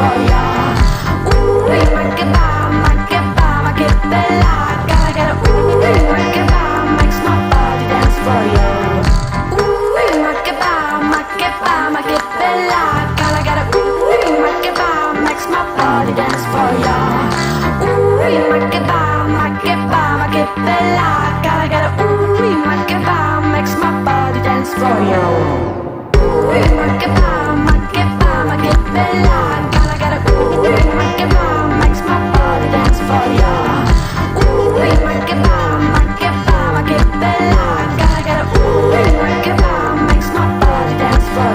for ya. Ooh, ma che bella. Gotta get a ooh, makes my body dance for ya. Ooh, ma che bella. Gotta get a ooh, makes my body dance for ya. Ooh, ma che bella.